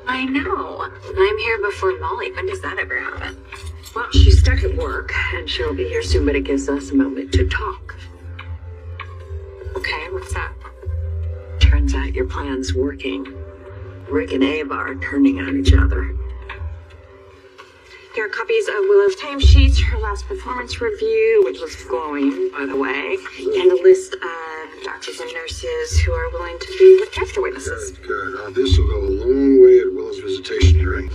I know. I'm here before Molly. When does that ever happen? Well, she's stuck at work, and she'll be here soon, but it gives us a moment to talk. Okay, what's that? Turns out your plan's working. Rick and Ava are turning on each other. Here are copies of Willow's timesheets, her last performance review, which was glowing, by the way, and a list of doctors and nurses who are willing to be looked after witnesses. Good. This will go a long way at Willow's visitation hearing.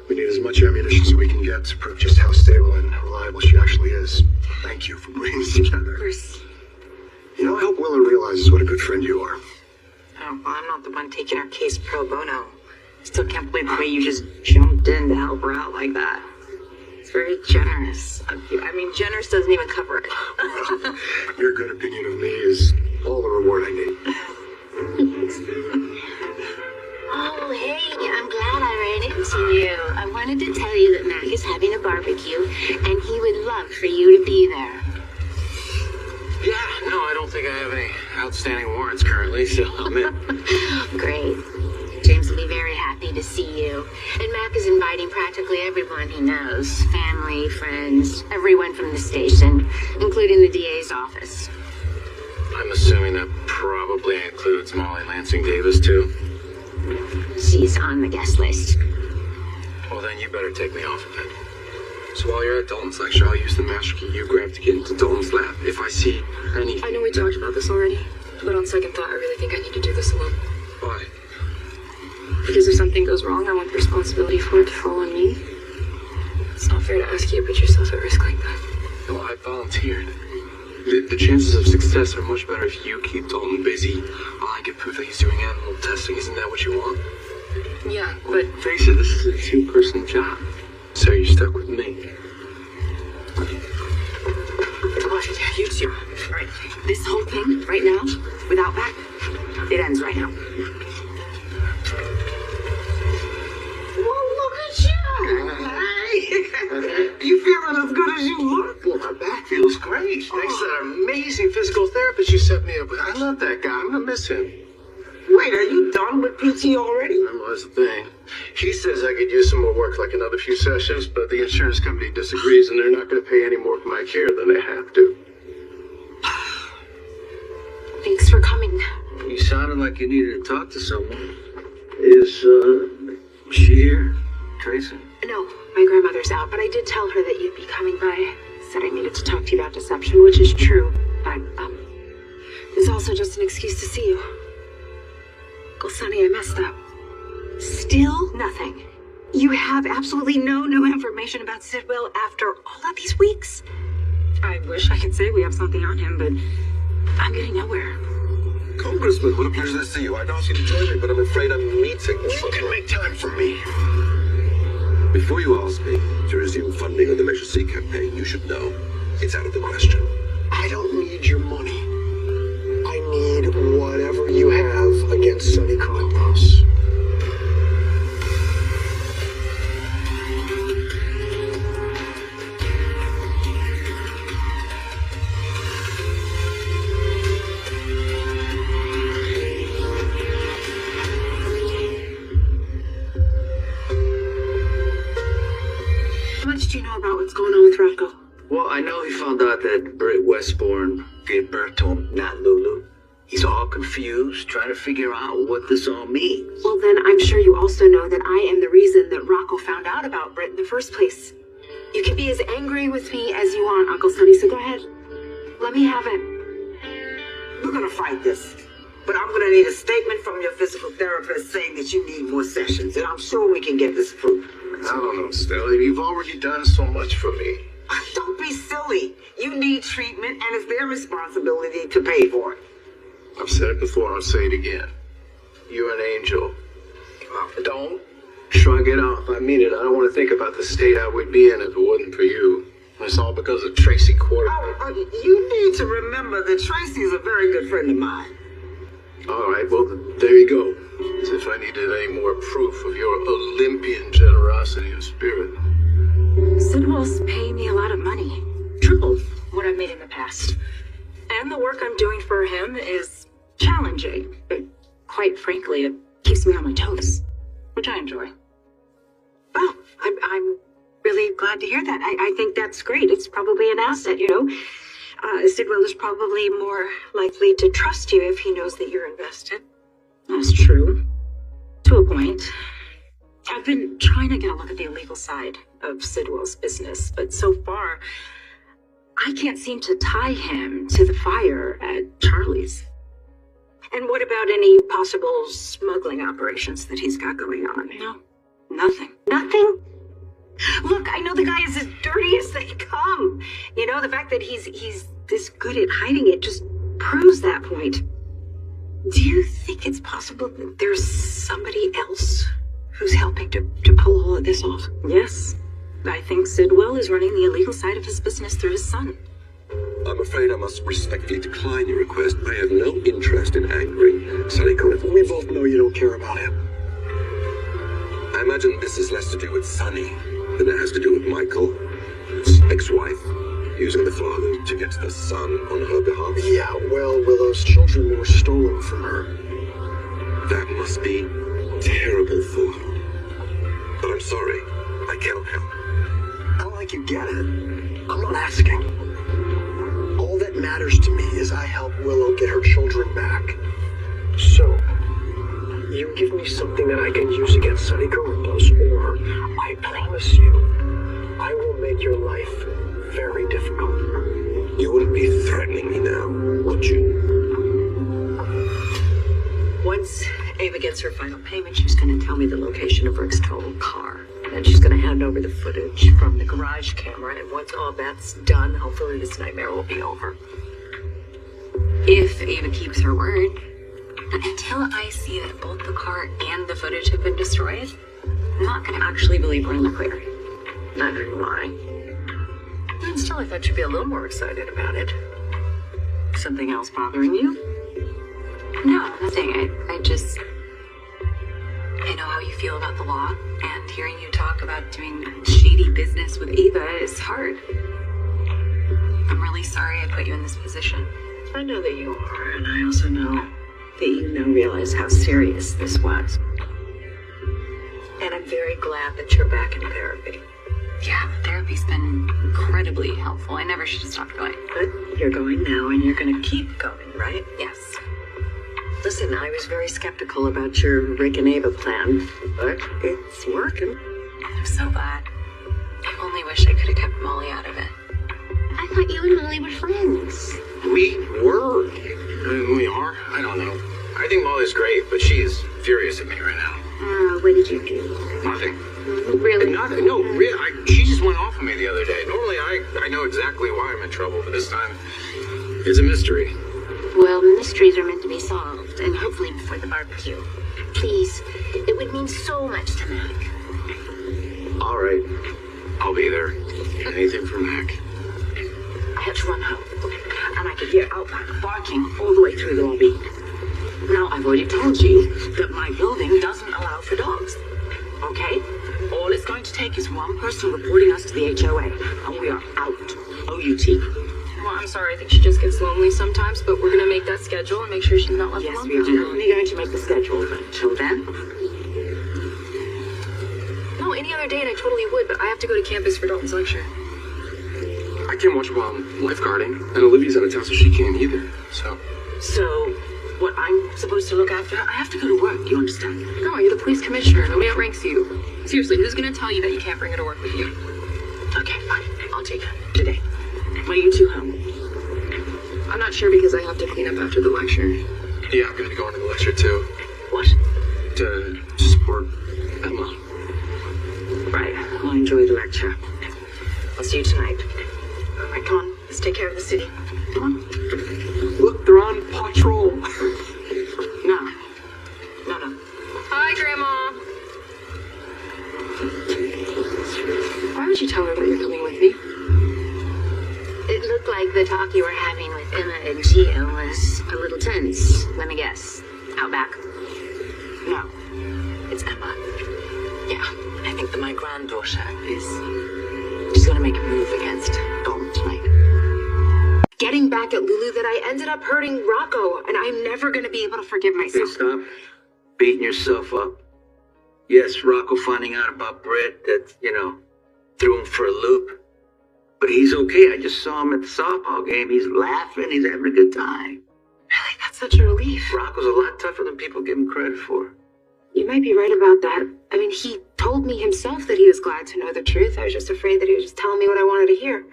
We need as much ammunition as we can get to prove just how stable and reliable she actually is. Thank you for bringing us together. Of course. You know, I hope Willow realizes what a good friend you are. Oh, well, I'm not the one taking her case pro bono. Still can't believe the way you just jumped in to help her out like that. It's very generous of you. I mean, generous doesn't even cover it. Your good opinion of me is all the reward I need. Oh, hey, I'm glad I ran into you. I wanted to tell you that Mac is having a barbecue, and he would love for you to be there. Yeah, no, I don't think I have any outstanding warrants currently, so I'm in. Great. James will be very happy to see you. And Mac is inviting practically everyone he knows. Family, friends, everyone from the station, including the DA's office. I'm assuming that probably includes Molly Lansing Davis, too. She's on the guest list. Well, then you better take me off of it. So while you're at Dalton's lecture, I'll use the master key you grabbed to get into Dalton's lab. If I see anything... I know we talked about this already, but on second thought, I really think I need to do this alone. Why? Because if something goes wrong, I want the responsibility for it to fall on me. It's not fair to ask you to put yourself at risk like that. No, I volunteered. The chances of success are much better if you keep Dalton busy while I get proof that he's doing animal testing. Isn't that what you want? Yeah, but Face it, this is a two-person job. So you're stuck with me. You two. All right, this whole thing, right now, without back, it ends right now. Well, look at you! Hey, you feeling as good as you look? Well, my back feels great. Thanks to that amazing physical therapist you set me up with. I love that guy. I'm gonna miss him. Wait, are you done with PT already? Well, that's the thing. He says I could use some more work, like another few sessions, but the insurance company disagrees, and they're not going to pay any more for my care than they have to. Thanks for coming. You sounded like you needed to talk to someone. Is, she here? Tracy? No, my grandmother's out, but I did tell her that you'd be coming by. Said I needed to talk to you about deception, which is true, but, it's also just an excuse to see you. Uncle Sonny, I messed up. Still nothing. You have absolutely no new information about Sidwell after all of these weeks? I wish I could say we have something on him, but I'm getting nowhere. Congressman, what a pleasure to see you. I'd ask you to join me, but I'm afraid I'm meeting. You can make time for me. Before you ask me to resume funding of the Measure C campaign, you should know it's out of the question. I don't need your money. I need whatever you have against Sonny Carlos. How much do you know about what's going on with Rocco? Well, I know he found out that Britt Westbourne gave birth to him, not Lulu. He's all confused, trying to figure out what this all means. Well, then I'm sure you also know that I am the reason that Rocco found out about Britt in the first place. You can be as angry with me as you want, Uncle Sonny, so go ahead. Let me have it. We're gonna fight this. But I'm gonna need a statement from your physical therapist saying that you need more sessions, and I'm sure we can get this approved. I don't know, Stella. You've already done so much for me. Don't be silly. You need treatment, and it's their responsibility to pay for it. I've said it before, I'll say it again. You're an angel. Don't shrug it off. I mean it. I don't want to think about the state I would be in if it wasn't for you. It's all because of Tracy Quarter. You need to remember that Tracy is a very good friend of mine. All right, well, there you go. As if I needed any more proof of your Olympian generosity of spirit. Sidwell's paying me a lot of money. Triple what I've made in the past. And the work I'm doing for him is challenging. But quite frankly, it keeps me on my toes. Which I enjoy. Well, I'm really glad to hear that. I think that's great. It's probably an asset, you know. Sidwell is probably more likely to trust you if he knows that you're invested. That's true. To a point. I've been trying to get a look at the illegal side of Sidwell's business, but so far, I can't seem to tie him to the fire at Charlie's. And what about any possible smuggling operations that he's got going on? No, nothing. Nothing? Look, I know the guy is as dirty as they come. You know, the fact that he's this good at hiding it just proves that point. Do you think it's possible that there's somebody else who's helping to pull all of this off? Yes. I think Sidwell is running the illegal side of his business through his son. I'm afraid I must respectfully decline your request. I have no interest in angering Sonny Cohen. We both know you don't care about him. I imagine this is less to do with Sonny than it has to do with Michael, his ex-wife, using the father to get to the son on her behalf. Yeah, well, Willow's children were stolen from her. That must be terrible for her. But I'm sorry, I cannot help. I don't think you get it. I'm not asking. All that matters to me is I help Willow get her children back. So, you give me something that I can use against Sonny Charybdis, or I promise you, I will make your life very difficult. You wouldn't be threatening me now, would you? Once Ava gets her final payment, she's going to tell me the location of Rick's stolen car. Then she's going to hand over the footage from the garage camera, and once all that's done, hopefully this nightmare will be over. If Ava keeps her word. But until I see that both the car and the footage have been destroyed, I'm not going to actually believe we're in the clear. Neither do I. And still, I thought you'd be a little more excited about it. Something else bothering you? No, nothing. I know how you feel about the law, and hearing you talk about doing shady business with Ava is hard. I'm really sorry I put you in this position. I know that you are, and I also know that you realize how serious this was. And I'm very glad that you're back in therapy. Yeah, therapy's been incredibly helpful. I never should have stopped going. But you're going now, and you're going to keep going, right? Yes. Listen, I was very skeptical about your Rick and Ava plan, but it's working. I'm so glad. I only wish I could have kept Molly out of it. I thought you and Molly were friends. We were. We are? I don't know. I think Molly's great, but she's furious at me right now. What did you do? Nothing. Really? Nothing. No, really. She just went off on me the other day. Normally, I know exactly why I'm in trouble, but this time, it's a mystery. Well, mysteries are meant to be solved, and hopefully before the barbecue. Please, it would mean so much to Mac. All right. I'll be there. Anything for Mac. I had to run home, and I could hear Outback barking all the way through the lobby. Now, I've already told you that my building doesn't allow for dogs. Okay? All it's going to take is one person reporting us to the HOA, and we are out. O-U-T. Well, I'm sorry. I think she just gets lonely sometimes, but we're gonna make that schedule and make sure she's not left Yes, alone. we are definitely going to make the schedule, but until then... No, any other day, and I totally would, but I have to go to campus for Dalton's lecture. I can't watch while I'm lifeguarding, and Olivia's out of town, so she can't either. So, what I'm supposed to look after, I have to go to work, you understand? No, you're the police commissioner. Nobody outranks you. Seriously, who's gonna tell you that you can't bring her to work with you? Okay, fine. I'll take her today. When are you two home? I'm not sure because I have to clean up after the lecture. yeah, I'm gonna be going to the lecture too, What? to support Emma. Right, I'll enjoy the lecture. I'll see you tonight. All right, come on. Let's take care of the city. Come on. Look, they're on patrol. No. Hi, Grandma. Why would you tell her that you're coming with me? It looked like the talk you were having with Emma and Gio was a little tense. Let me guess. Outback. No. It's Emma. Yeah, I think that my granddaughter is... She's gonna make a move against Dalton tonight. Getting back at Lulu that I ended up hurting Rocco, and I'm never gonna be able to forgive Hey, myself. stop beating yourself up. Yes, Rocco finding out about Britt, that, threw him for a loop. But he's okay. I just saw him at the softball game. He's laughing. He's having a good time. Really, that's such a relief. Rocco's a lot tougher than people give him credit for. You might be right about that. I mean, he told me himself that he was glad to know the truth. I was just afraid that he was just telling me what I wanted to hear.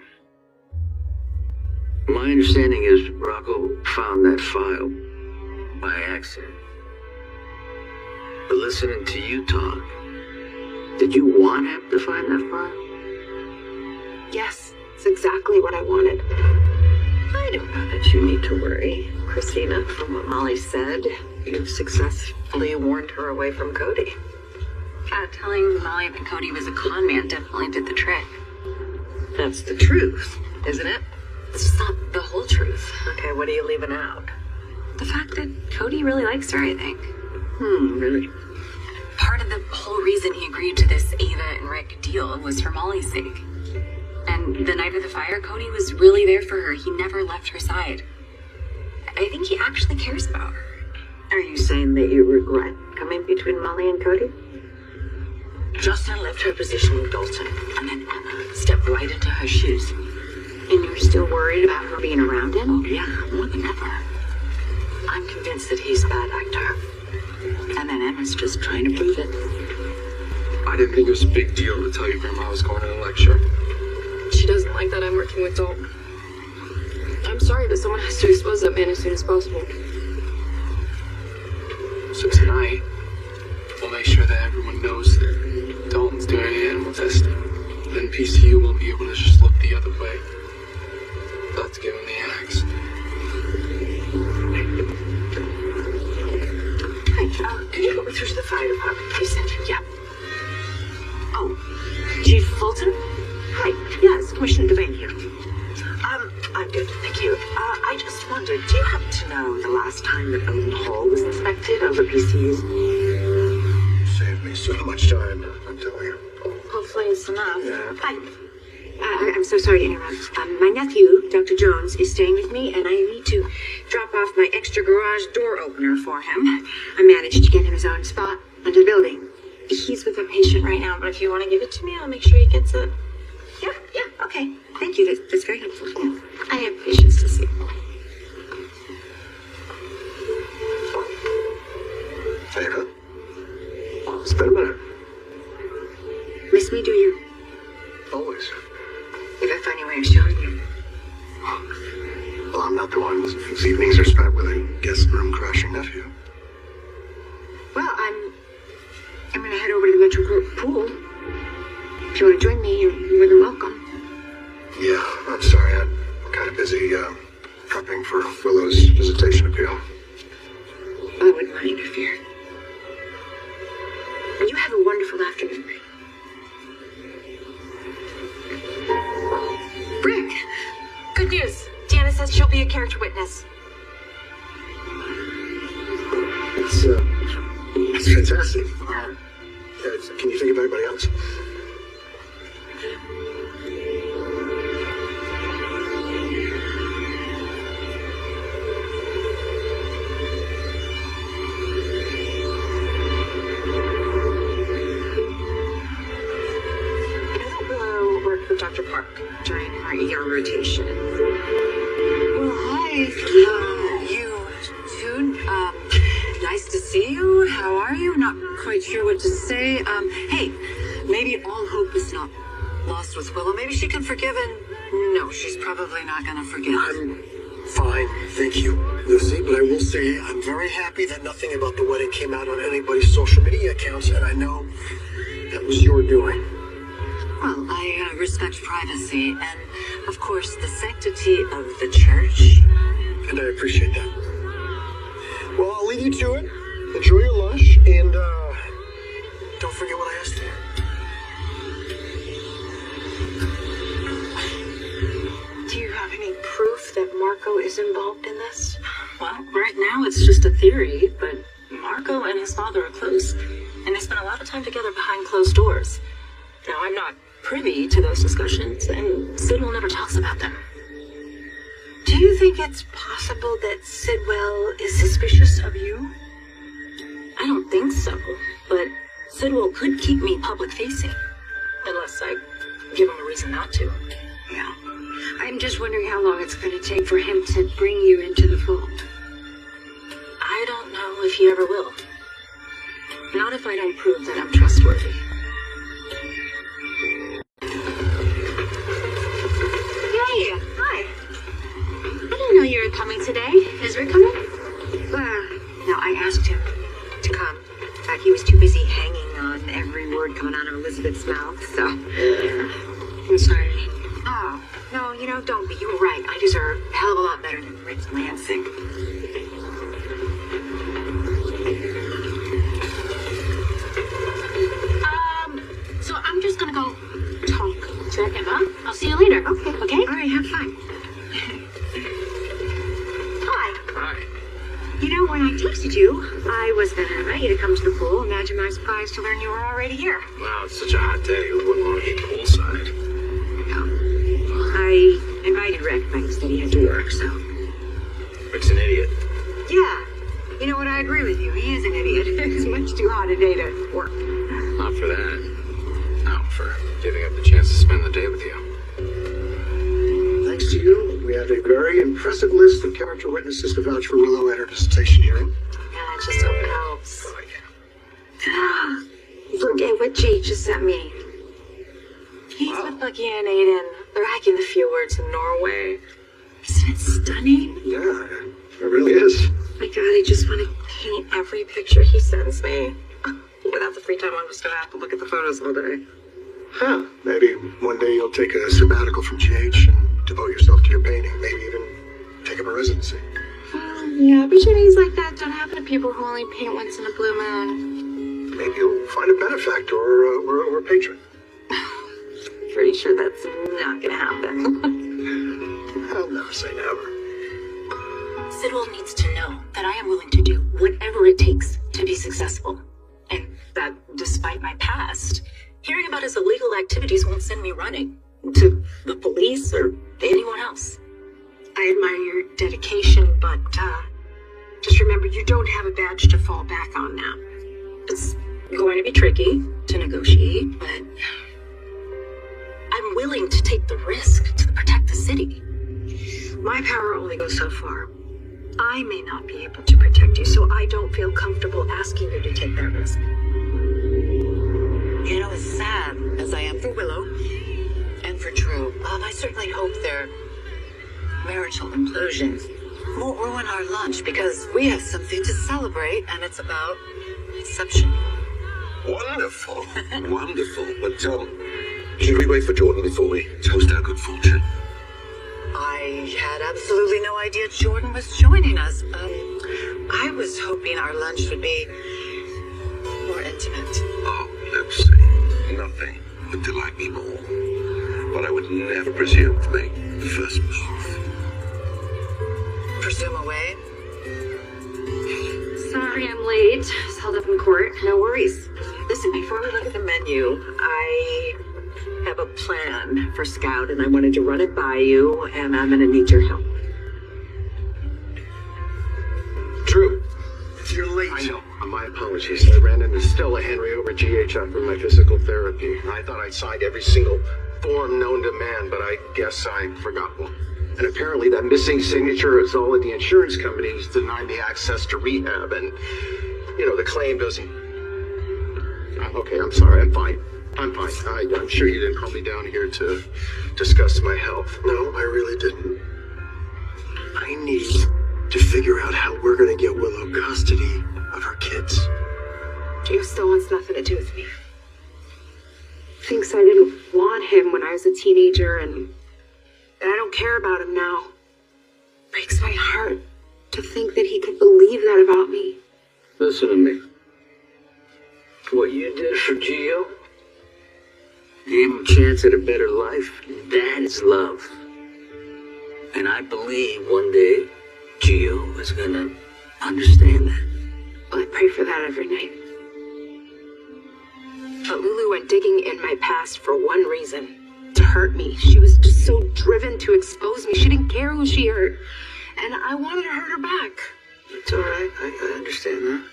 My understanding is Rocco found that file by accident. But listening to you talk, did you want him to find that file? Yes, it's exactly what I wanted. I don't know that you need to worry, Christina. From what Molly said, you've successfully warned her away from Cody. Yeah, telling Molly that Cody was a con man definitely did the trick. That's the truth, isn't it? It's just not the whole truth. Okay, what are you leaving out? The fact that Cody really likes her, I think. Really? Part of the whole reason he agreed to this Ava and Rick deal was for Molly's sake. And the night of the fire, Cody was really there for her. He never left her side. I think he actually cares about her. Are you saying that you regret coming between Molly and Cody? Justin left her position with Dalton, and then Emma stepped right into her shoes. And you're still worried about her being around him? Oh, yeah, more than ever. I'm convinced that he's a bad actor. And then Emma's just trying to prove it. I didn't think it was a big deal to tell your grandma I was going to a lecture. She doesn't like that I'm working with Dalton. I'm sorry, but someone has to expose that man as soon as possible. So tonight, we'll make sure that everyone knows that Dalton's doing animal testing. Then PCU won't be able to just look the other way. Let's give him the axe. Hey, could you go through to the fire department, please? Yeah. Oh, Chief Fulton? Hi. Yes, Commissioner Devane here. I'm good, thank you. I just wondered, do you happen to know the last time that Odin Hall was inspected over PCU? Saved me so much time, I'm telling you. Hopefully it's enough. Yeah. Hi. I'm so sorry to interrupt. My nephew, Dr. Jones, is staying with me, and I need to drop off my extra garage door opener for him. I managed to get him his own spot under the building. He's with a patient right now, but if you want to give it to me, I'll make sure he gets it. Yeah, okay. Thank you. That's very helpful. Yeah. I have patients to see. Ava? It's been a minute. Miss me, do you? Always. If I find a way of showing you. Well, I'm not the one whose evenings are spent with a guest room crashing nephew. Well, I'm gonna head over to the Metro pool. If you want to join me, you're more than welcome. Yeah, I'm sorry. I'm kind of busy prepping for Willow's visitation appeal. I wouldn't want to interfere. And you have a wonderful afternoon. Rick! Good news. Deanna says she'll be a character witness. It's fantastic. Can you think of anybody else? Dr. Park during her ER rotation. Well, hi. You two. Nice to see you. How are you? Not quite sure what to say. Hey, maybe all hope is not lost with Willow. Maybe she can forgive and... No, she's probably not gonna forgive. I'm fine, thank you, Lucy. But I will say I'm very happy that nothing about the wedding came out on anybody's social media accounts, and I know that was your doing. Well, I respect privacy and, of course, the sanctity of the church. And I appreciate that. Well, I'll leave you to it. Enjoy your lunch, and don't forget what I asked for. Do you have any proof that Marco is involved in this? Well, right now it's just a theory, but Marco and his father are close, and they spend a lot of time together behind closed doors. Now, I'm not privy to those discussions, and Sidwell never talks about them. Do you think it's possible that Sidwell is suspicious of you? I don't think so, but Sidwell could keep me public facing, unless I give him a reason not to. Yeah. I'm just wondering how long it's going to take for him to bring you into the fold. I don't know if he ever will. Not if I don't prove that I'm trustworthy. Hey, hi. I didn't know you were coming today. Is Rick coming? No, I asked him to come. In fact, he was too busy hanging on every word coming out of Elizabeth's mouth, so... I'm sorry. Oh, no, don't be. You were right. I deserve a hell of a lot better than Rick Lansing. So I'm just gonna go talk to Emma. I'll see you later. Okay? All right, have fun. Hi. Hi. When I texted you, I was going to invite you to come to the pool. Imagine my surprise to learn you were already here. Wow, it's such a hot day. Who wouldn't want to be poolside? I invited Rick, but he said he had to work, so... Rick's an idiot. Yeah. You know what? I agree with you. He is an idiot. It's much too hot a day to work. Not for that. No, for giving up the chance to spend the day with you. Thanks to you, we have a very impressive list of character witnesses to vouch for Willow at her dissertation hearing. Yeah, I just hope it helps. Forget what Jade just sent me. He's with Bucky and Aiden. They're hiking the fjords in Norway. Isn't it stunning? Yeah, it really is. My God, I just want to paint every picture he sends me. Without the free time, I'm just going to have to look at the photos all day. Huh. Maybe one day you'll take a sabbatical from GH and devote yourself to your painting. Maybe even take up a residency. Yeah, opportunities like that don't happen to people who only paint once in a blue moon. Maybe you'll find a benefactor or a patron. Pretty sure that's not going to happen. I'll never say never. Sidwell needs to know that I am willing to do whatever it takes to be successful. And that despite my past, hearing about his illegal activities won't send me running to the police or anyone else. I admire your dedication, but just remember you don't have a badge to fall back on now. It's going to be tricky to negotiate, but I'm willing to take the risk to protect the city. My power only goes so far. I may not be able to protect you, so I don't feel comfortable asking you to take that risk. As sad as I am for Willow and for Drew, I certainly hope their marital implosion won't ruin our lunch because we have something to celebrate and it's about Inception. Wonderful. Wonderful. But, should we wait for Jordan before we toast our good fortune? I had absolutely no idea Jordan was joining us. I was hoping our lunch would be more intimate. Oh, Lucy, nothing would delight me more. But I would never presume to make the first move. Presume away? Sorry I'm late. I was held up in court. No worries. Listen, before we look at the menu, I have a plan for Scout, and I wanted to run it by you, and I'm gonna need your help. Drew, you're late. I know. My apologies. I ran into Stella Henry over GH after my physical therapy. I thought I'd signed every single form known to man, but I guess I forgot one. And apparently that missing signature is all at the insurance companies denied me access to rehab, and, the claim doesn't... Okay, I'm sorry. I'm fine. I'm sure you didn't call me down here to discuss my health. No, I really didn't. I need to figure out how we're going to get Willow custody of her kids. Gio still wants nothing to do with me. Thinks I didn't want him when I was a teenager, and I don't care about him now. Breaks my heart to think that he could believe that about me. Listen to me. What you did for Gio, gave him a chance at a better life. That is love. And I believe one day Gio is gonna understand that. Well, I pray for that every night. But Lulu went digging in my past for one reason. To hurt me. She was just so driven to expose me. She didn't care who she hurt. And I wanted to hurt her back. It's alright. I understand that.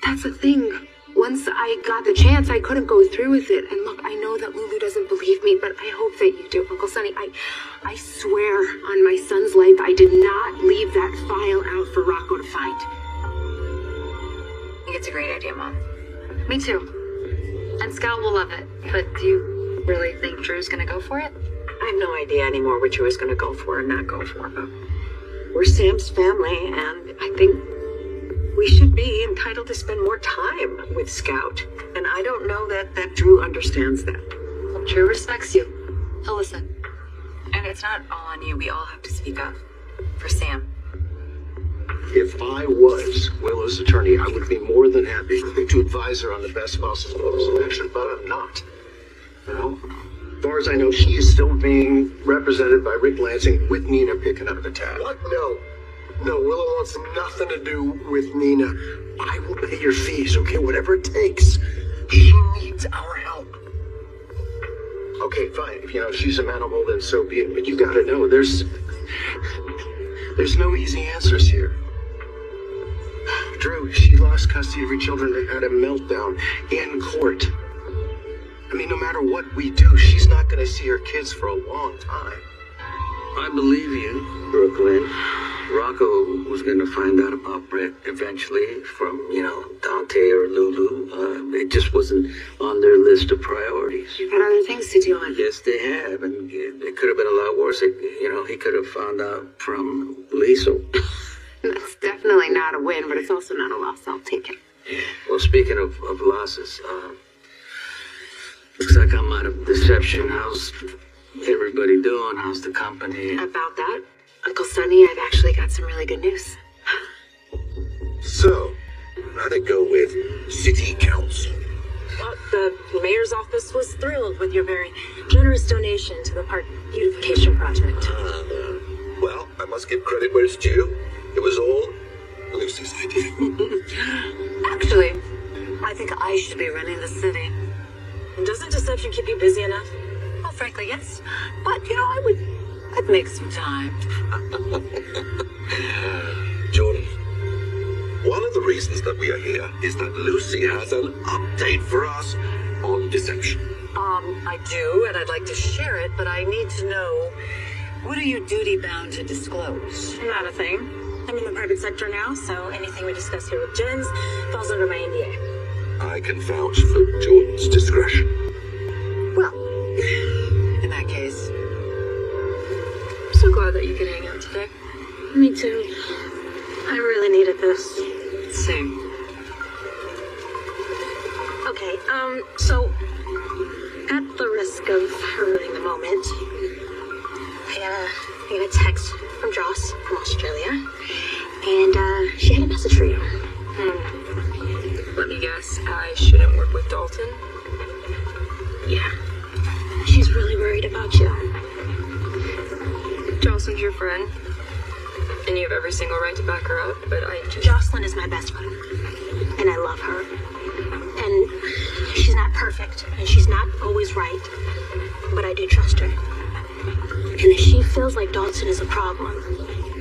That's the thing. once I got the chance, I couldn't go through with it. And look, I know that Lulu doesn't believe me, but I hope that you do. Uncle Sonny, I swear on my son's life, I did not leave that file out for Rocco to find. I think it's a great idea, Mom. Me too. And Scout will love it. But do you really think Drew's gonna go for it? I have no idea anymore what Drew is going to go for and not go for, but we're Sam's family, and I think we should be entitled to spend more time with Scout. And I don't know that Drew understands that. Well, Drew respects you. He'll listen. And it's not all on you. We all have to speak up for Sam. If I was Willow's attorney, I would be more than happy to advise her on the best possible course of action, but I'm not. You know? As far as I know, she is still being represented by Rick Lansing with Nina picking up the tab. What? No. No, Willow wants nothing to do with Nina. I will pay your fees, okay? Whatever it takes. She needs our help. Okay, fine. If, she's amenable, then so be it. But you gotta know, there's no easy answers here. Drew, she lost custody of her children and had a meltdown in court. I mean, no matter what we do, she's not going to see her kids for a long time. I believe you, Brooklyn. Rocco was going to find out about Brett eventually from, Dante or Lulu. It just wasn't on their list of priorities. You've got other things to do on. Yes, they have, and it could have been a lot worse. He could have found out from Liesel. That's definitely not a win, but it's also not a loss. I'll take it. Well, speaking of losses, looks like I'm out of deception. How's everybody doing? How's the company? About that, Uncle Sonny, I've actually got some really good news. So, how'd it go with City Council? Well, the mayor's office was thrilled with your very generous donation to the park beautification project. Well, I must give credit where it's due. It was all Lucy's idea. Actually, I think I should be running the city. And doesn't deception keep you busy enough? Well, frankly, yes. But, I'd make some time. Jordan, one of the reasons that we are here is that Lucy has an update for us on deception. I do, and I'd like to share it, but I need to know, what are you duty-bound to disclose? Not a thing. I'm in the private sector now, so anything we discuss here with Jens falls under my NDA. I can vouch for Jordan's discretion. Well, in that case, I'm so glad that you could hang out today. Me too. I really needed this. same. Okay, so at the risk of ruining the moment, I got a text from Joss from Australia, and she had a message for you. Let me guess, I shouldn't work with Dalton? Yeah, she's really worried about you. Jocelyn's your friend, and you have every single right to back her up, but Jocelyn is my best friend, and I love her. And she's not perfect, and she's not always right, but I do trust her. And if she feels like Dalton is a problem,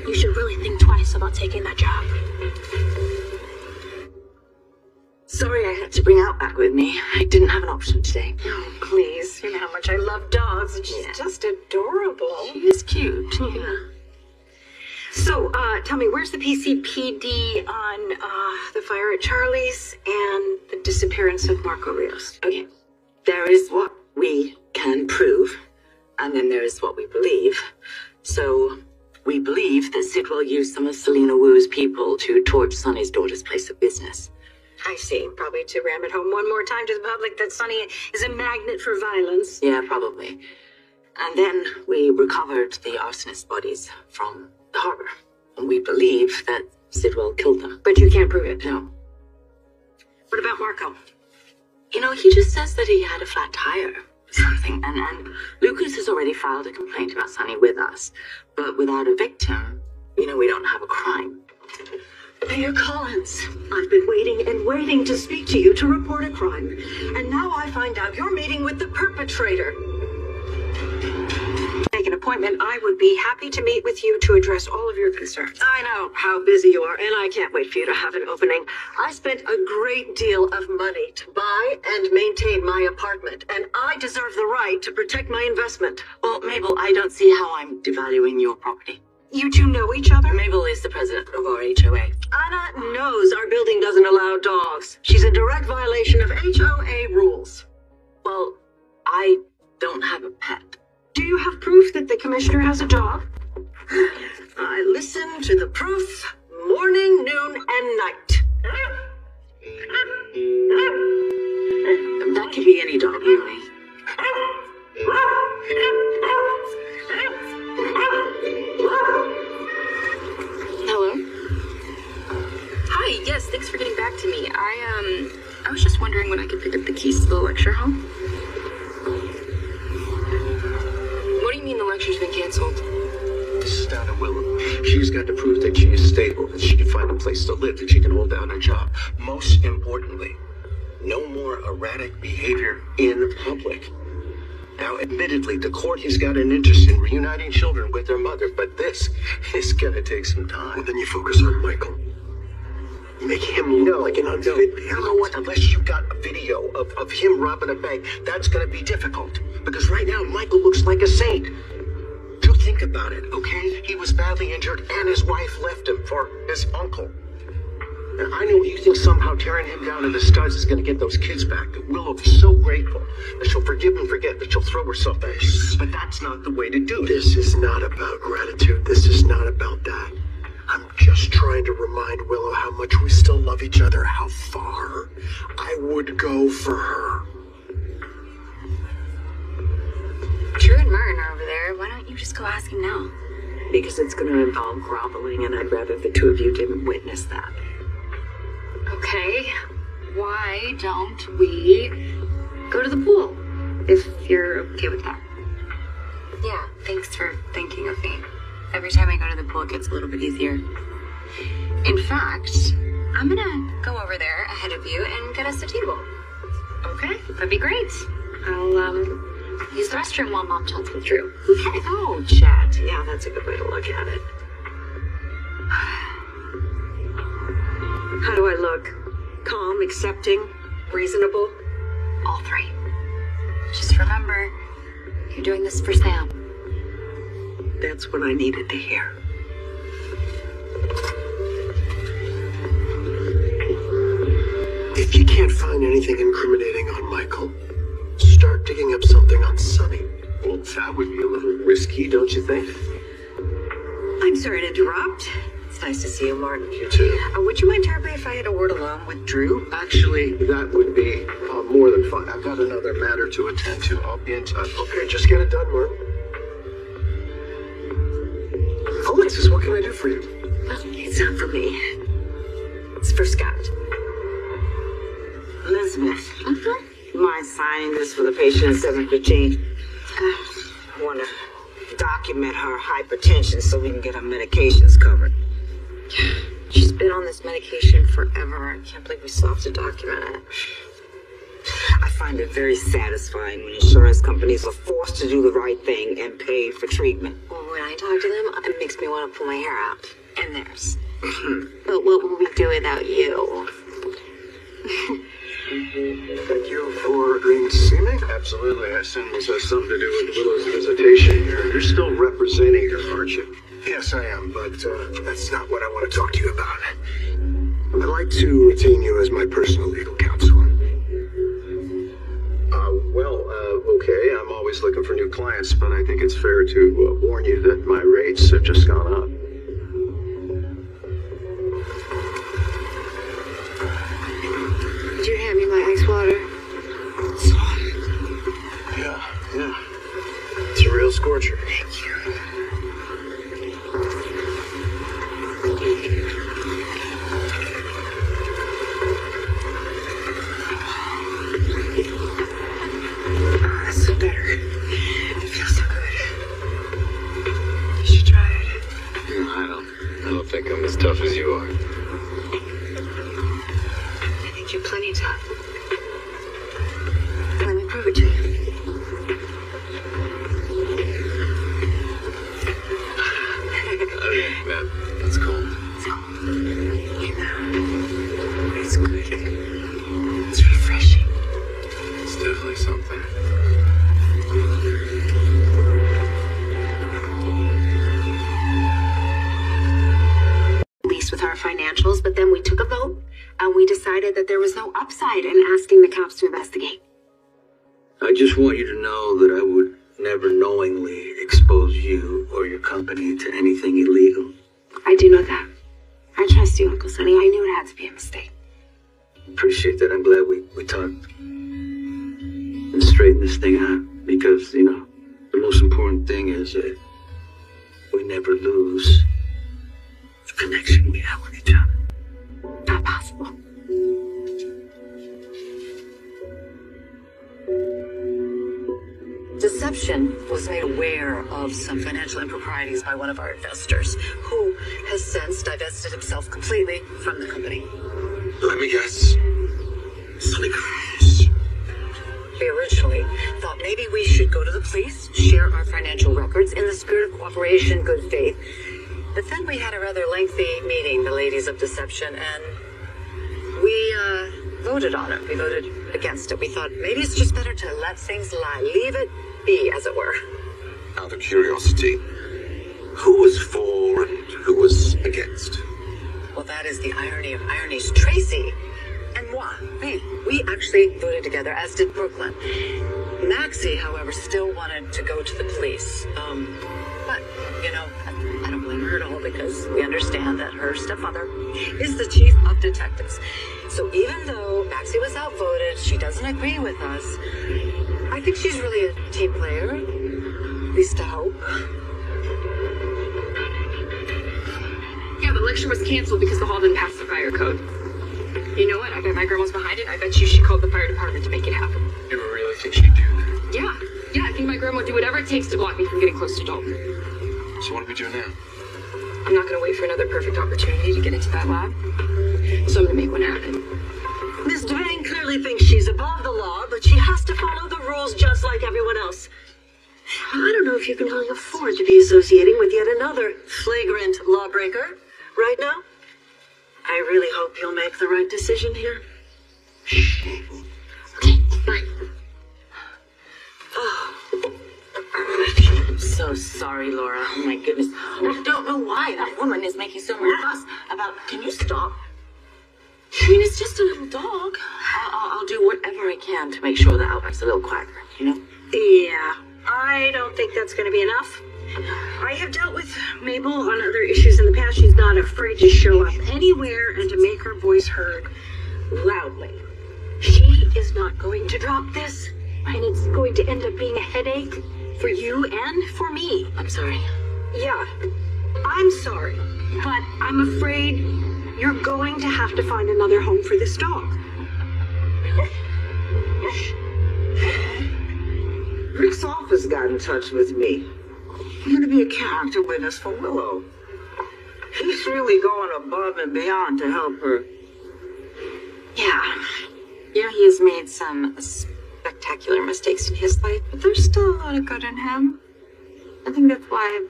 you should really think twice about taking that job. Sorry I had to bring Outback with me. I didn't have an option today. Oh, please. You know how much I love dogs, and she's just adorable. She is cute. Yeah. So, tell me, where's the PCPD on the fire at Charlie's and the disappearance of Marco Rios? Okay, there is what we can prove, and then there is what we believe. So, we believe that Sidwell used some of Selena Wu's people to torch Sonny's daughter's place of business. I see. Probably to ram it home one more time to the public that Sonny is a magnet for violence. Yeah, probably. And then we recovered the arsonist bodies from the harbor. And we believe that Sidwell killed them. But you can't prove it. No. What about Marco? He just says that he had a flat tire or something. And Lucas has already filed a complaint about Sonny with us. But without a victim, we don't have a crime. Mayor Collins, I've been waiting and waiting to speak to you to report a crime. And now I find out you're meeting with the perpetrator. make an appointment, I would be happy to meet with you to address all of your concerns. I know how busy you are, and I can't wait for you to have an opening. I spent a great deal of money to buy and maintain my apartment, and I deserve the right to protect my investment. Well, Mabel, I don't see how I'm devaluing your property. You two know each other? Mabel is the president of our HOA. Anna knows our building doesn't allow dogs. She's in direct violation of HOA rules. Well, I don't have a pet. Do you have proof that the commissioner has a dog? I listen to the proof morning, noon, and night. That could be any dog, really. Hello? Hi, yes, thanks for getting back to me. I was just wondering when I could pick up the keys to the lecture hall. What do you mean the lecture's been canceled? This is down to Willow. She's got to prove that she is stable, that she can find a place to live, that she can hold down a job. Most importantly, no more erratic behavior in public. Now, admittedly, the court has got an interest in reuniting children with their mother, but this is gonna take some time. Well, then you focus on Michael. You make him look like an unfit parent. You know what? Unless you got a video of him robbing a bank, that's gonna be difficult. Because right now, Michael looks like a saint. Do think about it, okay? He was badly injured, and his wife left him for his uncle. Now, I know you think somehow tearing him down in the studs is going to get those kids back. That Willow will be so grateful that she'll forgive and forget, that she'll throw herself at you. But that's not the way to do it. This is not about gratitude. This is not about that. I'm just trying to remind Willow how much we still love each other, how far I would go for her. Drew and Martin are over there. Why don't you just go ask him now? Because it's going to involve groveling, and I'd rather the two of you didn't witness that. Okay, why don't we go to the pool? If you're okay with that. Yeah, thanks for thinking of me. Every time I go to the pool, it gets a little bit easier. In fact, I'm gonna go over there ahead of you and get us a table. Okay, that'd be great. I'll, use the restroom while Mom chats with Drew. Okay. Oh, chat. Yeah, that's a good way to look at it. How do I look? Calm, accepting, reasonable? All three. Just remember, you're doing this for Sam. That's what I needed to hear. If you can't find anything incriminating on Michael, start digging up something on Sonny. Well, that would be a little risky, don't you think? I'm sorry to interrupt. It's nice to see you, Martin. You too. Would you mind terribly if I had a word alone with Drew? Actually, that would be more than fun. I've got another matter to attend to. I'll be in touch. Okay, just get it done, Martin. Alexis, what can I do for you? It's not for me. It's for Scott. Elizabeth, you mind signing this for the patient at 7:15? I want to document her hypertension so we can get her medications covered. She's been on this medication forever. I can't believe we still have to document it. I find it very satisfying when insurance companies are forced to do the right thing and pay for treatment. Well, when I talk to them, it makes me want to pull my hair out. And theirs. But what will we do without you? Thank you for agreeing to see me. Absolutely. I assume this has something to do with Willow's visitation. You're still representing her, aren't you? Yes, I am, but that's not what I want to talk to you about. I'd like to retain you as my personal legal counsel. Okay. I'm always looking for new clients, but I think it's fair to warn you that my rates have just gone up. Did you hand me my ice water? Yeah. It's a real scorcher. Thank you. That's so better. It feels so good. You should try it. I don't think I'm as tough as you are. I think you're plenty tough. Let me prove it to you. happen. Least with our financials, but then we took a vote and we decided that there was no upside in asking the cops to investigate. I just want you to know that I would never knowingly expose you or your company to anything illegal. I do know that. I trust you, Uncle Sonny. I knew it had to be a mistake. Appreciate that. I'm glad we talked and straightened this thing out. Because, you know, the most important thing is that we never lose the connection we have with each other. Not possible. Deception was made aware of some financial improprieties by one of our investors, who has since divested himself completely from the company. Let me guess. Sonny Cruz. We originally thought maybe we should go to the police, share our financial records in the spirit of cooperation, good faith. But then we had a rather lengthy meeting, the ladies of deception, and we voted on it. We voted against it. We thought maybe it's just better to let things lie, leave it be, as it were. Out of curiosity, who was for and who was against? Well, that is the irony of ironies. Tracy and moi, me, we actually voted together, as did Brooklyn. Maxie, however, still wanted to go to the police. But, you know, I don't blame her at all, because we understand that her stepmother is the chief of detectives. So even though Maxie was outvoted, she doesn't agree with us. I think she's really a team player. At least I hope. Yeah, the lecture was canceled because the hall didn't pass the fire code. You know what? I bet my grandma's behind it. I bet you she called the fire department to make it happen. You really think she'd do that? Yeah, I think my grandma would do whatever it takes to block me from getting close to Dalton. So what do we do now? I'm not going to wait for another perfect opportunity to get into that lab. So I'm going to make one happen. Miss Devane clearly thinks she's above the law, but she has to follow the rules just like everyone else. I don't know if you can really afford to be associating with yet another flagrant lawbreaker right now. I really hope you'll make the right decision here. Okay, fine. I'm so sorry, Laura. Oh my goodness. I don't know why that woman is making so much fuss about. Can you stop? I mean, it's just a little dog. I'll do whatever I can to make sure that Outback's a little quieter, you know? Yeah, I don't think that's going to be enough. I have dealt with Mabel on other issues in the past. She's not afraid to show up anywhere and to make her voice heard loudly. She is not going to drop this, and it's going to end up being a headache for you and for me. I'm sorry. Yeah, I'm sorry, but I'm afraid you're going to have to find another home for this dog. Rick's office got in touch with me. I'm gonna be a character witness for Willow. He's really going above and beyond to help her. Yeah, he has made some spectacular mistakes in his life, but there's still a lot of good in him. I think that's why I've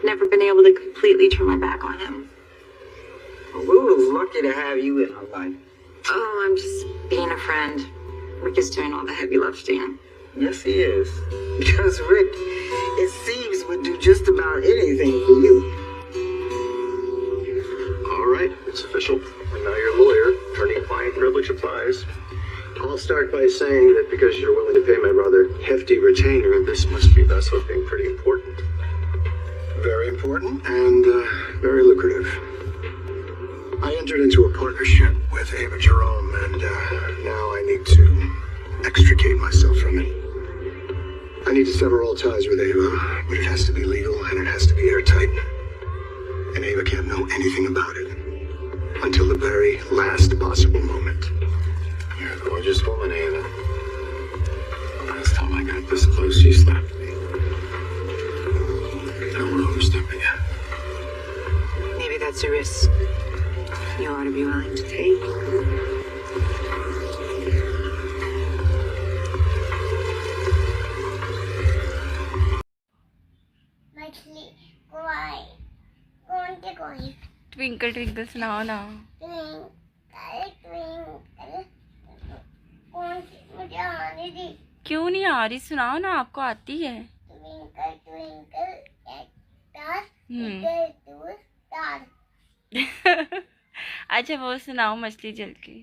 never been able to completely turn my back on him. Willow's lucky to have you in her life. Oh, I'm just being a friend. Rick is doing all the heavy lifting. Yes, he is. Because Rick, it seems, would do just about anything for you. All right, it's official. And now your lawyer, attorney-client privilege applies. I'll start by saying that because you're willing to pay my rather hefty retainer, this must be thus hoping pretty important. Very important and very lucrative. I entered into a partnership with Ava Jerome, and now I need to extricate myself from it. I need to sever all ties with Ava, but it has to be legal and it has to be airtight. And Ava can't know anything about it until the very last possible moment. You're a gorgeous woman, Ava. Last time I got this close, she slapped me. Now we're overstepping it. Maybe that's a risk you ought to be willing to take. Twinkle twinkle सुनाओ ना। क्यों नहीं आ रही? सुनाओ ना, आपको आती है। Twinkle twinkle star, हम्म। little star. अच्छा वो सुनाओ, मछली जल की।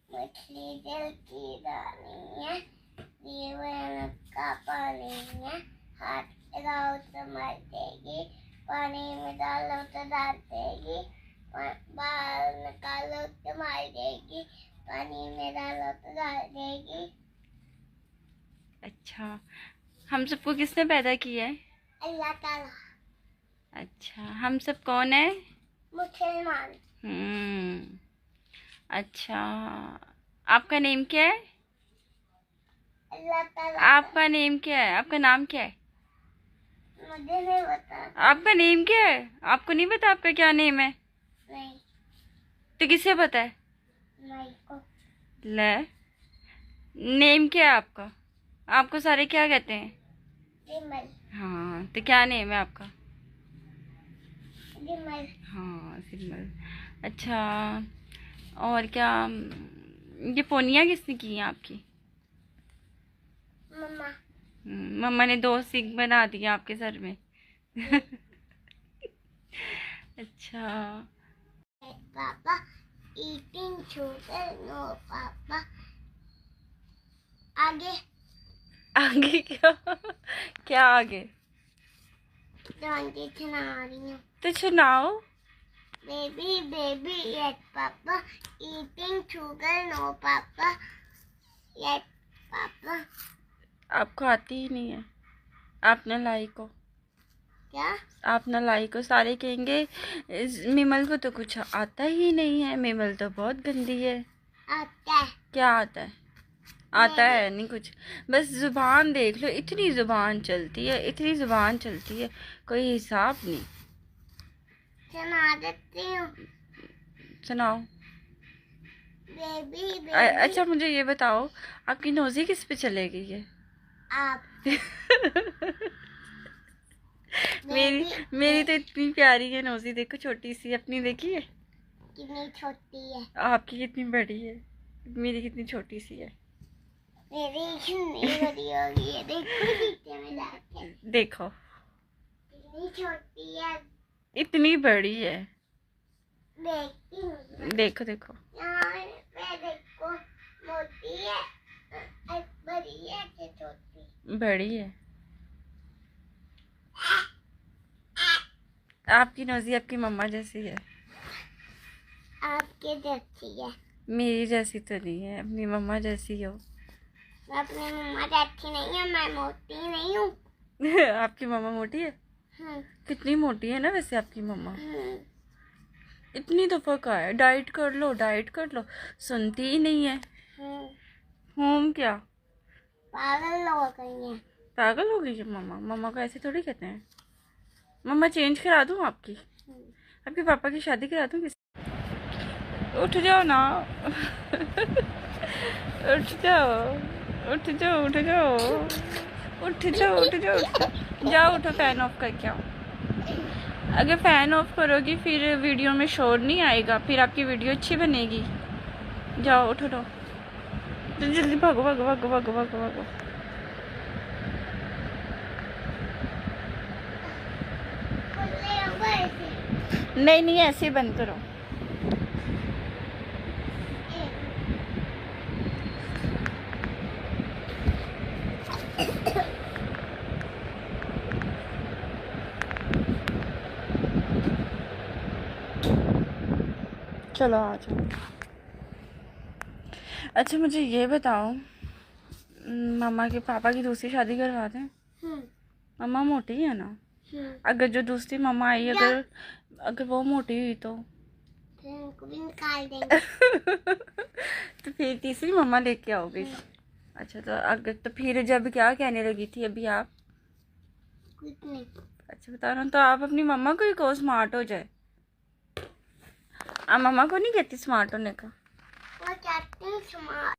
मछली जल की रानी है, जीवन का पानी है, हाथ लगाओ तो मर देगी, पानी में डालो तो डाल देगी, बाहर निकालो तो मार देगी, पानी में डालो तो डाल देगी। अच्छा, हम सबको किसने पैदा किया है? अल्लाह ताला। अच्छा, हम सब कौन है? मुसलमान। अच्छा, आपका नेम क्या है? अल्लाह ताला। आपका नेम क्या है? आपका नाम क्या है? मुझे नहीं पता। आपका नेम क्या है? आपको नहीं पता आपका क्या नेम है? नहीं। तो किसे पता है? नहीं को। ले, नेम क्या है आपका? आपको सारे क्या कहते हैं? रिमल। हाँ, तो क्या नेम है आपका? रिमल। हाँ, सिमल। अच्छा, और क्या, ये पोनियाँ किसने की हैं आपकी? मम्मा। मम्मा ने 2 सिंग बना दिया आपके सर में। अच्छा, पापा eating sugar, no पापा। आगे। आगे क्या? क्या आगे? डांडी सुना रही हूँ। तो सुनाओ। बेबी बेबी yes पापा, eating sugar, no पापा, yes पापा। आपको आती ही नहीं है, आप नालायक हो। क्या? आप नालायक हो। सारे कहेंगे मिमल को तो कुछ आता ही नहीं है, मिमल तो बहुत गंदी है। आता है। क्या आता है? आता है नहीं कुछ, बस जुबान देख लो, इतनी जुबान चलती है, इतनी जुबान चलती है, कोई हिसाब नहीं। सुना देती हूँ। सुनाओ। Baby baby. अच्छा मुझे ये बताओ, आपकी नोज़ी किस पे चले गई है? आप। मेरी तो इतनी प्यारी है नोज़ी, देखो छोटी सी, अपनी देखी है कितनी छोटी है। आपकी कितनी बड़ी है, मेरी कितनी छोटी सी है। मेरी कितनी बड़ी होगी है, देखो नीचे में जाके। देखो कितनी छोटी है। इतनी बड़ी है। देखती हूँ। देखो देखो यहाँ पे देखो, मोटी है, बड़ी है कि छोटी? बड़ी है। आपकी नोज़ी आपकी मम्मा जैसी है। आपके जैसी है। मेरी जैसी तो नहीं है, अपनी मम्मा जैसी हो। मैं अपनी मम्मा जैसी नहीं हूँ, मैं मोटी नहीं हूँ। आपकी मम्मा मोटी है? कितनी मोटी है ना वैसे आपकी मम्मा। इतनी दफा कहा है डाइट कर लो, डाइट कर लो, सुनती ही नहीं है। क्या पागल हो गई है। पागल हो गई है मम्मा? मम्मा को ऐसे थोड़ी कहते हैं। मम्मा चेंज करा दूँ आपकी? आपके पापा की शादी करा दूँ? उठ जाओ ना। उठ जाओ, उठ जाओ, उठ जाओ, उठ जाओ, उठ जाओ, जाओ उठो, फैन ऑफ करके आओ। अगर फैन ऑफ करोगी फिर वीडियो में शोर नहीं आएगा, फिर आपकी वीडियो अच्छी बनेगी। जाओ उठो, उठो, जल्दी जल्दी भागो भागो भागो भागो भागो भागो। नहीं नहीं, ऐसे ही बंद करो। चलो आ जाओ। अच्छा मुझे ये बताओ, मामा के पापा की दूसरी शादी करवा दें? मम्मा मोटी है ना, अगर जो दूसरी मम्मा आई, अगर अगर वो मोटी हुई तो भी निकाल देंगे। तो फिर तीसरी मम्मा लेके आओगे? अच्छा, तो अगर तो फिर जब क्या कहने लगी थी अभी आप? कुछ नहीं। अच्छा बताओ ना, तो आप अपनी मम्मा को ही कहो स्मार्ट हो जाए। आप मम्मा को नहीं कहती स्मार्ट होने का? वो चाहती है स्मार्ट।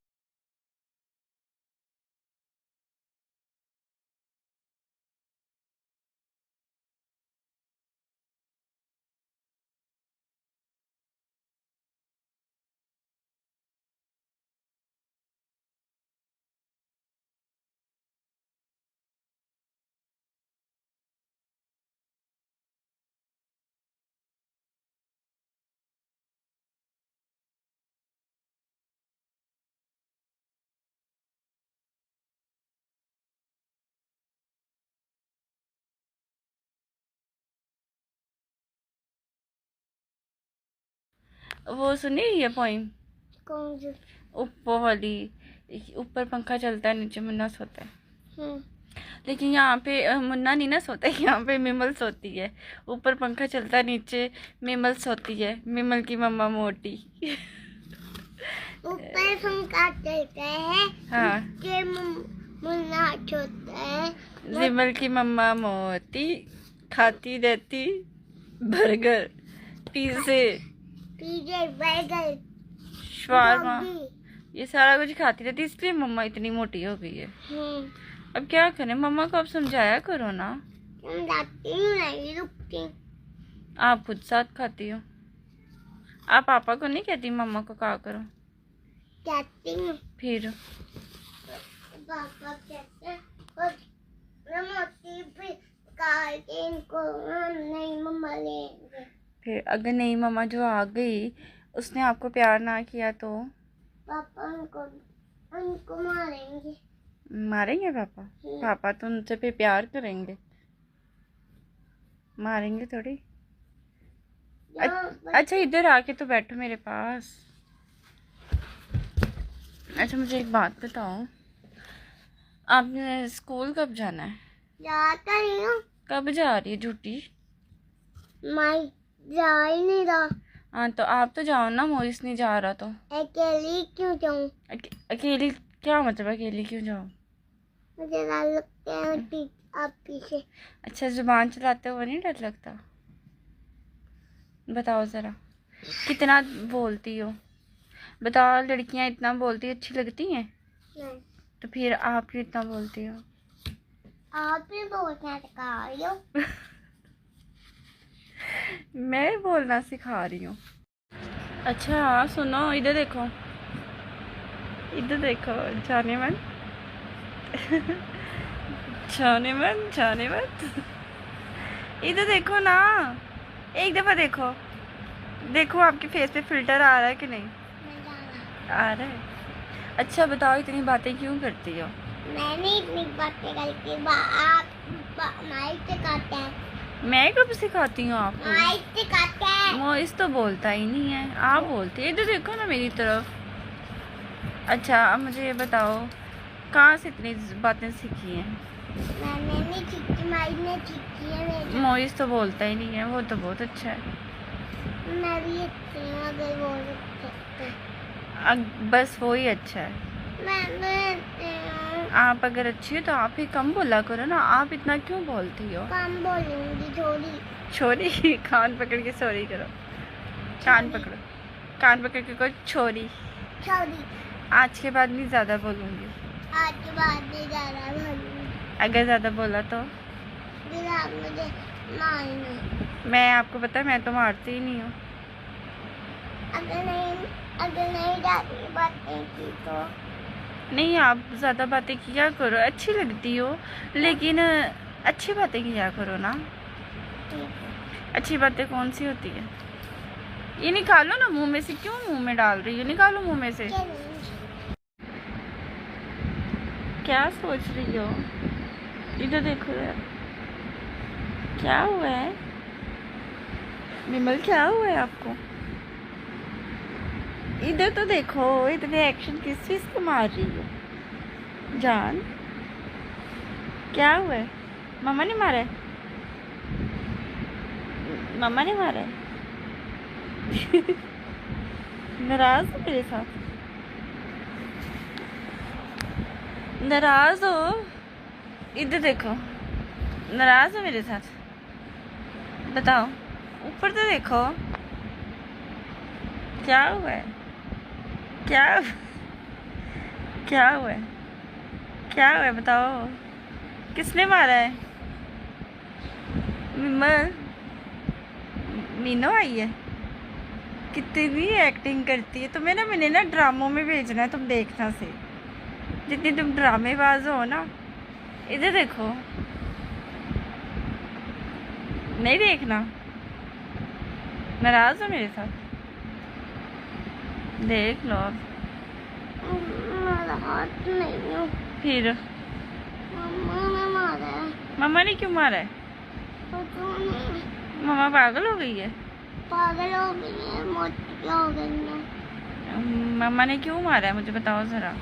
वो सुनी ये पोइम? कौन सी? ऊपर वाली, ऊपर पंखा चलता है, नीचे मुन्ना सोता है। लेकिन यहाँ पे मुन्ना नहीं ना सोता है, यहाँ पे मिमल सोती है। ऊपर पंखा चलता है, नीचे मिमल सोती है। मिमल की मम्मा मोटी। ऊपर पंखा चलता है, हाँ, नीचे मुन्ना सोता है। मिमल की मम्मा मोटी, खाती रहती बर्गर, पिज़्ज़ा, बर्गर, शवारमा, ये सारा कुछ खाती रहती, इसलिए मम्मा इतनी मोटी हो गई है। अब क्या करें, मम्मा को अब समझाया करो ना। नहीं रुकती। आप खुद साथ खाती हो, आप पापा को नहीं कहती मम्मा को कहा करो? कहती हूँ। फिर पापा कहते हैं और मोटी भी कहते इनको नहीं मम्मा लेंगे। फिर अगर नहीं मम्मा जो आ गई उसने आपको प्यार ना किया तो पापा उनको मारेंगे। मारेंगे पापा? पापा तो उनसे पे प्यार करेंगे, मारेंगे थोड़ी। अच्छा इधर आके तो बैठो मेरे पास। अच्छा मुझे एक बात बताओ, आपने स्कूल कब जाना है? जाता ही हूँ। कब जा रही है झूठी? मैं जा ही नहीं रहा। हाँ तो आप तो जाओ ना, मोइस नहीं जा रहा तो। अकेली क्यों जाऊँ? अकेली क्या मतलब, अकेली क्यों जाओ? मुझे डर लगता है आप पीछे। अच्छा जुबान चलाते हुए नहीं डर लगता? बताओ ज़रा कितना बोलती हो? बताओ, लड़कियां इतना बोलती अच्छी लगती हैं? नहीं। तो फिर आप क्यों इतना बोलती हो? आप भी बोलना सिखा रही हो। मैं बोलना सिखा रही हूँ? अच्छा सुनो, इधर देखो, इधर देखो, जाने मन जाने मन, जाने मत। इधर देखो ना, एक दफा देखो, देखो आपके फेस पे फिल्टर आ रहा है कि नहीं? आ रहा है। अच्छा बताओ, इतनी बातें क्यों करती हो? मैंने इतनी बातें करती, आप माइक सिखाते हैं। मैं कब सिखाती हूँ आपको? माइक सिखाते हैं। मोइस तो बोलता ही नहीं है, आप बोलती है। इधर देखो ना मेरी तरफ। अच्छा अब मुझे ये बताओ, कहाँ से इतनी बातें सीखी हैं? मैंने नहीं सीखी, माइक ने सीखी है मेरी। मोइस तो बोलता ही नहीं है, वो तो बहुत अच्छा है। मैं भी अच्छी हूँ, अगर बोल सकते। बस वो ही अच्छा है। आप अगर अच्छी हो तो आप ही कम बोला करो ना, आप इतना क्यों बोलती हो? कम बोलूंगी, छोरी कान पकड़ के सॉरी करो, कान पकड़ो, कान पकड़ के कहो छोरी। आज के बाद नहीं ज़्यादा बोलूँगी। आज के बाद नहीं ज़्यादा बोलूँगी। अगर ज़्यादा बोला तो आप मुझे मारना। मैं आपको पता है, मैं तो मारती ही नहीं हूँ। अगर नहीं ज़्यादा बातें की तो नहीं, आप ज़्यादा बातें किया करो, अच्छी लगती हो, लेकिन अच्छी बातें किया करो ना। अच्छी बातें कौन सी होती है? ये निकालो ना मुंह में से, क्यों मुंह में डाल रही हो? निकालो मुंह में से। क्या सोच रही हो? इधर देखो यार, क्या हुआ है विमल, क्या हुआ है आपको? इधर तो देखो, इतने एक्शन किस चीज़ को मार रही हो जान? क्या हुआ है? मम्मा ने मारा है? मम्मा ने मारा है? नाराज हो मेरे साथ? नाराज हो? इधर देखो, नाराज हो मेरे साथ? बताओ, ऊपर तो देखो, क्या हुआ है? क्या हुआ है? क्या हुआ है बताओ? किसने मारा है? मीनो आई है? कितनी एक्टिंग करती है तुम्हें ना, मैंने ना ड्रामों में भेजना है, तुम देखना से, जितनी तुम ड्रामेबाज हो ना। इधर देखो, नहीं देखना? नाराज हो मेरे साथ? देख लो अब। नहीं हूँ। फिर मम्मा ने मारा है। मम्मा ने क्यों मारा है? पता नहीं। मम्मा पागल हो गई है? पागल हो गई है, मोटी हो गई है। मम्मा ने क्यों मारा है मुझे बताओ जरा।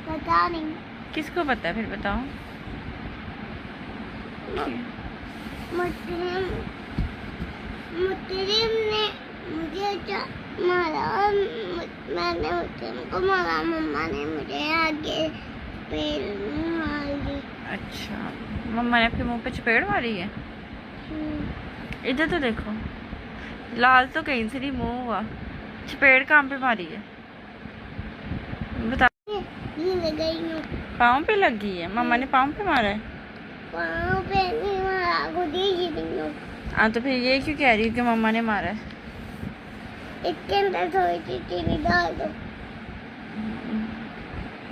पता नहीं। किसको पता है फिर बताओ। मुतरिम ने मुझे मारा और मैंने मुतरिम को मारा। मम्मा ने मुझे आगे पैर में मार दी। अच्छा, मम्मा ने आपके मुंह पे चपेड़ मारी है। इधर तो देखो, लाल तो कहीं से नहीं मुंह हुआ, चपेड़ कहाँ पे मारी है बता। पाँव पे लग गई है। मम्मा ने पाँव पे मारा है। पाँव पे नहीं मारा, खुद ही गिरी हूँ। हाँ तो फिर ये क्यों कह रही हो कि मम्मा ने मारा है। इसके अंदर थोड़ी सी चीनी डाल दो।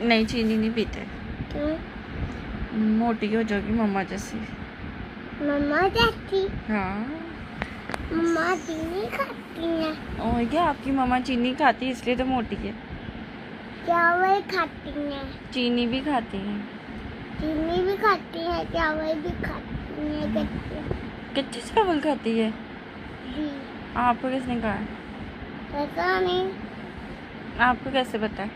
नहीं, चीनी नहीं पीते। क्यों? मोटी हो जाओगी मम्मा जैसी। मम्मा जैसी? हाँ, मम्मा चीनी खाती है। और क्या आपकी मम्मा चीनी खाती है इसलिए तो मोटी है। चावल खाती है। चीनी भी खाती है। चीनी भी खाती है, चावल भी खाती है। कच्चे चावल खाती है। जी। आपको किसने कहा है? पता नहीं। आपको कैसे पता है?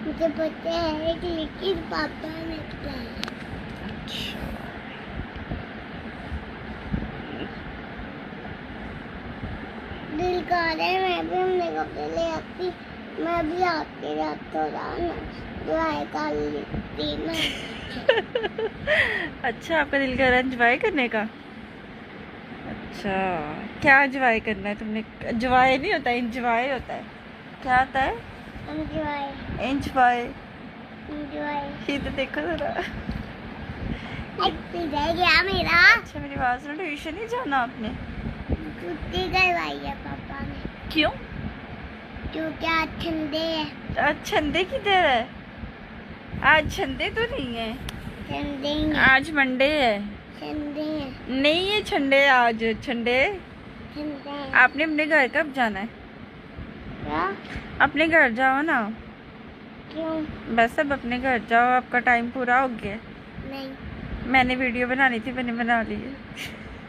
मुझे पता है कि लेकिन पापा ने बताया। अच्छा, दिल कर रहा है मैं भी अपने कपड़े ले आती। मैं भी आती रातों रात ड्राई कर लेती मैं। अच्छा, आपका दिल कर रहा है एंजॉय करने का। अच्छा, क्या एंजॉय करना है तुमने? एंजॉय नहीं होता, एंजॉय होता है। क्या होता है? एंजॉय। एंजॉय। एंजॉय। ये तो देखो जरा। पिज़्ज़ा गया मेरा। अच्छा, मेरी बात सुनो, ट्यूशन नहीं जाना आपने? छुट्टी करवाई है पापा ने। क्यों? क्योंकि आज संडे है। आज संडे किधर है? आज संडे तो नहीं है। संडे है। आज मंडे है। संडे है। नहीं है संडे, आज संडे। संडे है। आपने अपने घर कब जाना है? क्या? अपने घर जाओ ना। क्यों? बस अब अपने घर जाओ, आपका टाइम पूरा हो गया। नहीं। मैंने वीडियो बनानी थी, मैंने बना ली है।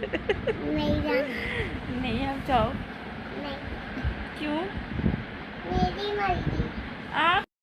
नहीं जाना। नहीं, आप जाओ। नहीं। क्यों? मेरी मर्जी। आप